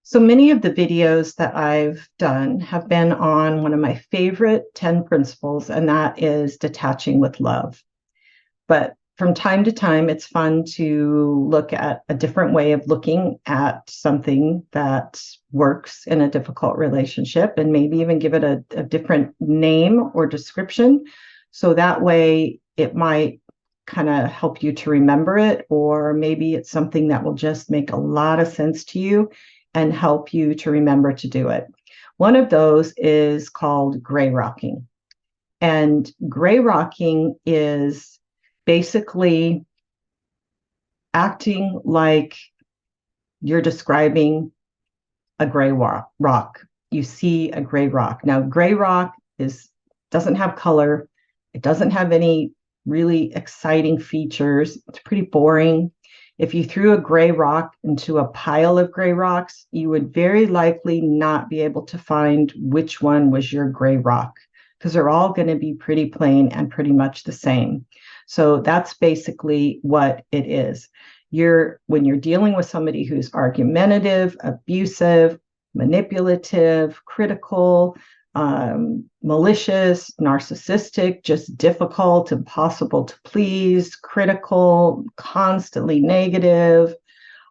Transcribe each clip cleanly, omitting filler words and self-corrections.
So many of the videos that I've done have been on one of my favorite 10 principles, and that is detaching with love. But from time to time, it's fun to look at a different way of looking at something that works in a difficult relationship and maybe even give it a different name or description. So that way it might kind of help you to remember it, or maybe it's something that will just make a lot of sense to you and help you to remember to do it. One of those is called gray rocking. And gray rocking is basically acting like you're describing a gray rock. You see a gray rock. Now, gray rock doesn't have color. It doesn't have any really exciting features. It's pretty boring. If you threw a gray rock into a pile of gray rocks, you would very likely not be able to find which one was your gray rock, because they're all going to be pretty plain and pretty much the same. So that's basically what it is. When you're dealing with somebody who's argumentative, abusive, manipulative, critical, malicious, narcissistic, just difficult, impossible to please, critical, constantly negative.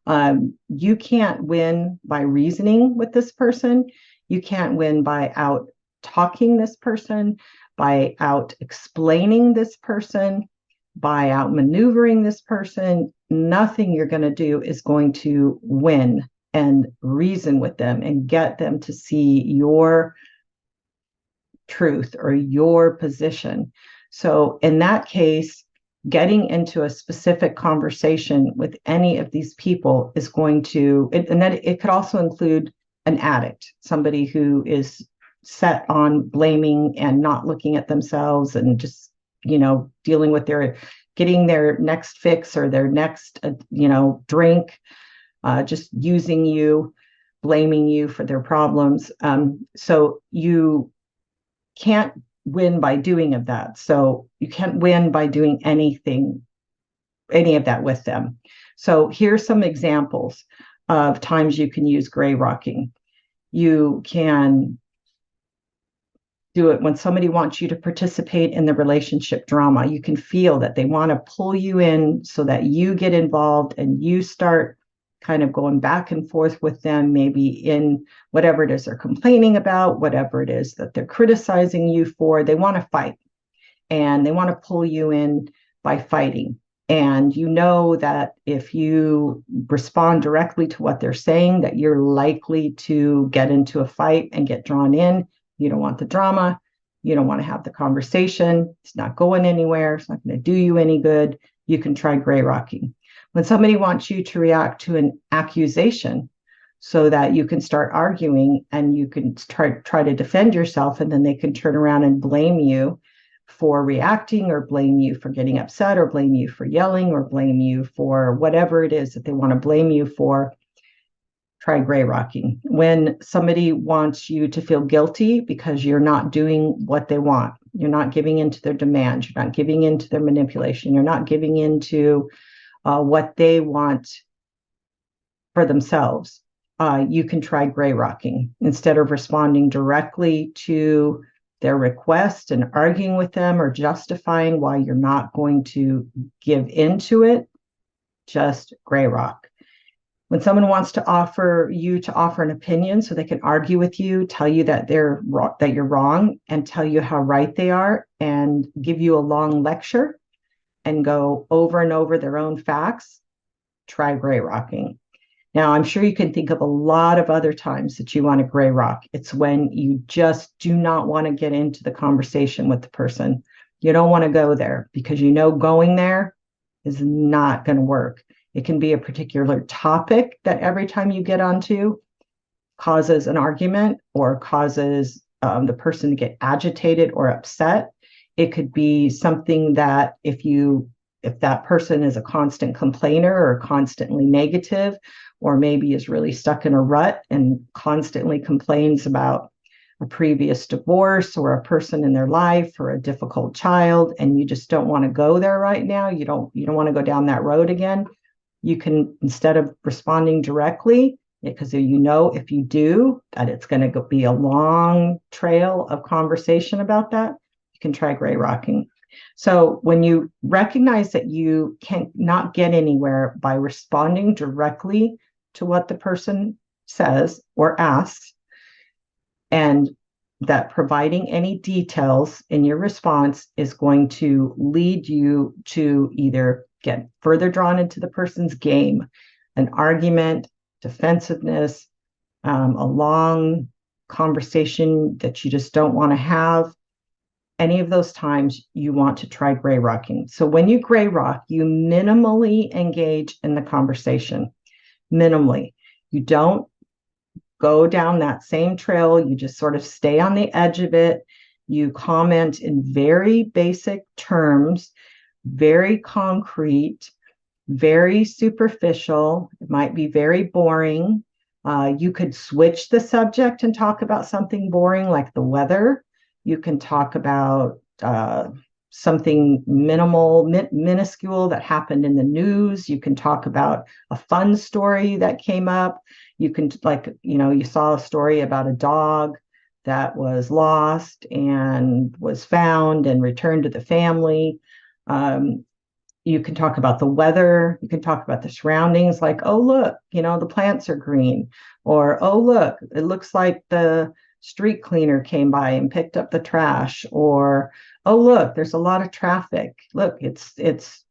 You can't win by reasoning with this person. You can't win by out talking this person, by out explaining this person, by out maneuvering this person. Nothing you're going to do is going to win and reason with them and get them to see your truth or your position. So in that case, getting into a specific conversation with any of these people is going to, and then it could also include an addict, somebody who is set on blaming and not looking at themselves and just, dealing with getting their next fix or their next, drink, just using you, blaming you for their problems. So you can't win by doing of that. So you can't win by doing any of that with them. So here's some examples of times you can use gray rocking. You can do it when somebody wants you to participate in the relationship drama. You can feel that they want to pull you in so that you get involved and you start kind of going back and forth with them, maybe in whatever it is they're complaining about, whatever it is that they're criticizing you for. They want to fight and they want to pull you in by fighting. And you know that if you respond directly to what they're saying, that you're likely to get into a fight and get drawn in. You don't want the drama. You don't want to have the conversation. It's not going anywhere. It's not going to do you any good. You can try gray rocking. When somebody wants you to react to an accusation so that you can start arguing and you can try to defend yourself, and then they can turn around and blame you for reacting, or blame you for getting upset, or blame you for yelling, or blame you for whatever it is that they want to blame you for, try gray rocking. When somebody wants you to feel guilty because you're not doing what they want, you're not giving into their demands, you're not giving into their manipulation, you're not giving into what they want for themselves, you can try gray rocking. Instead of responding directly to their request and arguing with them or justifying why you're not going to give into it, just gray rock. When someone wants to offer an opinion so they can argue with you, tell you that you're wrong, and tell you how right they are, and give you a long lecture and go over and over their own facts, try gray rocking. Now, I'm sure you can think of a lot of other times that you want to gray rock. It's when you just do not want to get into the conversation with the person. You don't want to go there because going there is not going to work. It can be a particular topic that every time you get onto causes an argument or causes the person to get agitated or upset. It could be something that if that person is a constant complainer or constantly negative, or maybe is really stuck in a rut and constantly complains about a previous divorce or a person in their life or a difficult child, and you just don't want to go there right now, you don't want to go down that road again, you can, instead of responding directly, because you know if you do that it's going to be a long trail of conversation about that, you can try gray rocking. So when you recognize that you cannot get anywhere by responding directly to what the person says or asks, and that providing any details in your response is going to lead you to either get further drawn into the person's game, an argument, defensiveness, a long conversation that you just don't want to have. Any of those times you want to try gray rocking. So when you gray rock, you minimally engage in the conversation. Minimally. You don't go down that same trail. You just sort of stay on the edge of it. You comment in very basic terms, very concrete, very superficial. It might be very boring. You could switch the subject and talk about something boring like the weather. You can talk about something minuscule that happened in the news. You can talk about a fun story that came up. You can, like, you saw a story about a dog that was lost and was found and returned to the family. You can talk about the weather. You can talk about the surroundings, like, oh, look, the plants are green. Or, oh, look, it looks like the street cleaner came by and picked up the trash. Or, oh, look, there's a lot of traffic. Look, it's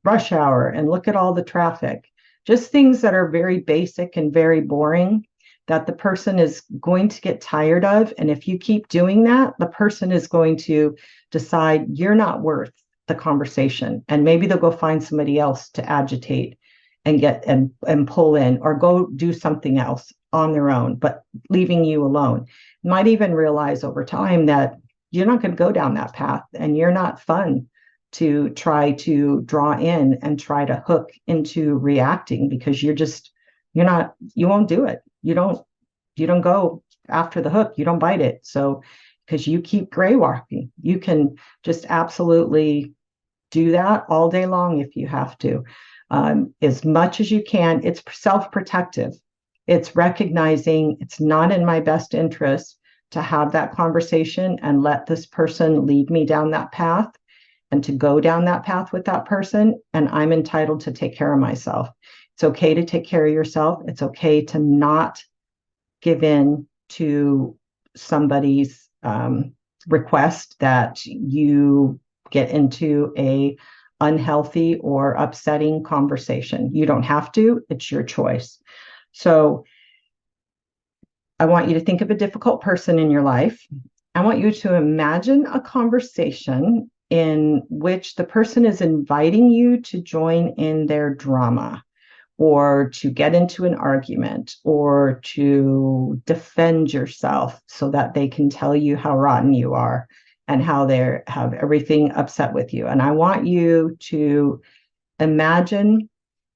rush hour and look at all the traffic. Just things that are very basic and very boring that the person is going to get tired of. And if you keep doing that, the person is going to decide you're not worth the conversation. And maybe they'll go find somebody else to agitate and get and pull in, or go do something else on their own, but leaving you alone. You might even realize over time that you're not going to go down that path and you're not fun to try to draw in and try to hook into reacting, because you won't do it. You don't go after the hook. You don't bite it. So, because you keep gray walking, you can just absolutely do that all day long if you have to. As much as you can. It's self-protective. It's recognizing it's not in my best interest to have that conversation and let this person lead me down that path, and to go down that path with that person. And I'm entitled to take care of myself. It's okay to take care of yourself. It's okay to not give in to somebody's request that you get into a unhealthy or upsetting conversation. You don't have to. It's your choice. So I want you to think of a difficult person in your life. I want you to imagine a conversation in which the person is inviting you to join in their drama, or to get into an argument, or to defend yourself so that they can tell you how rotten you are and how they have everything upset with you. And I want you to imagine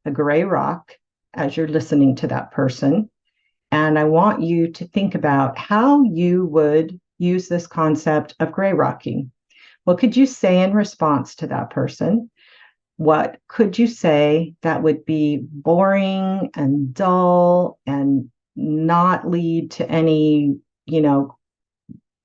a gray rock as you're listening to that person. And I want you to think about how you would use this concept of gray rocking. What could you say in response to that person? What could you say that would be boring and dull and not lead to any,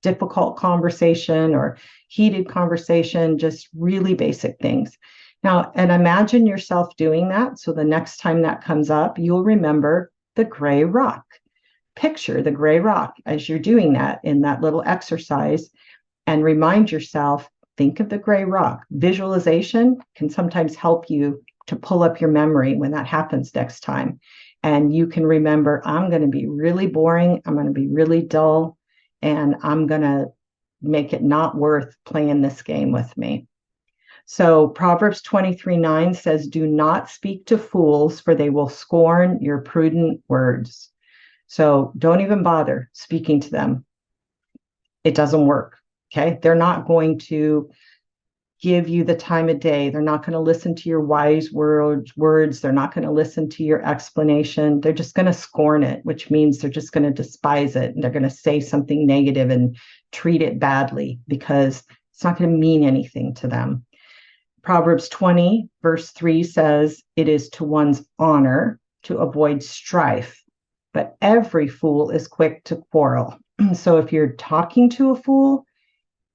difficult conversation or heated conversation, just really basic things. Now, and imagine yourself doing that. So the next time that comes up, you'll remember the gray rock. Picture the gray rock as you're doing that in that little exercise, and remind yourself, think of the gray rock. Visualization can sometimes help you to pull up your memory when that happens next time. And you can remember, I'm going to be really boring. I'm going to be really dull. And I'm going to make it not worth playing this game with me. So Proverbs 23:9 says, do not speak to fools, for they will scorn your prudent words. So don't even bother speaking to them. It doesn't work. Okay. They're not going to give you the time of day. They're not going to listen to your wise words. They're not going to listen to your explanation. They're just going to scorn it, which means they're just going to despise it. And they're going to say something negative and treat it badly, because it's not going to mean anything to them. Proverbs 20:3 says, it is to one's honor to avoid strife, but every fool is quick to quarrel. So if you're talking to a fool,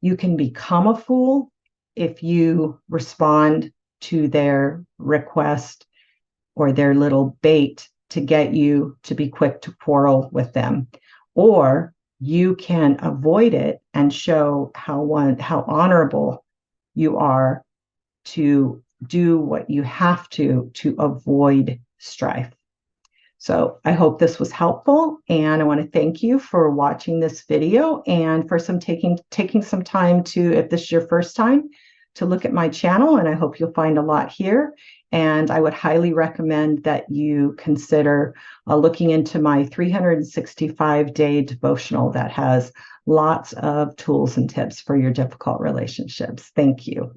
you can become a fool if you respond to their request or their little bait to get you to be quick to quarrel with them. Or you can avoid it and show how honorable you are to do what you have to avoid strife. So I hope this was helpful, and I want to thank you for watching this video and for taking some time to, if this is your first time, to look at my channel, and I hope you'll find a lot here. And I would highly recommend that you consider looking into my 365-day devotional that has lots of tools and tips for your difficult relationships. Thank you.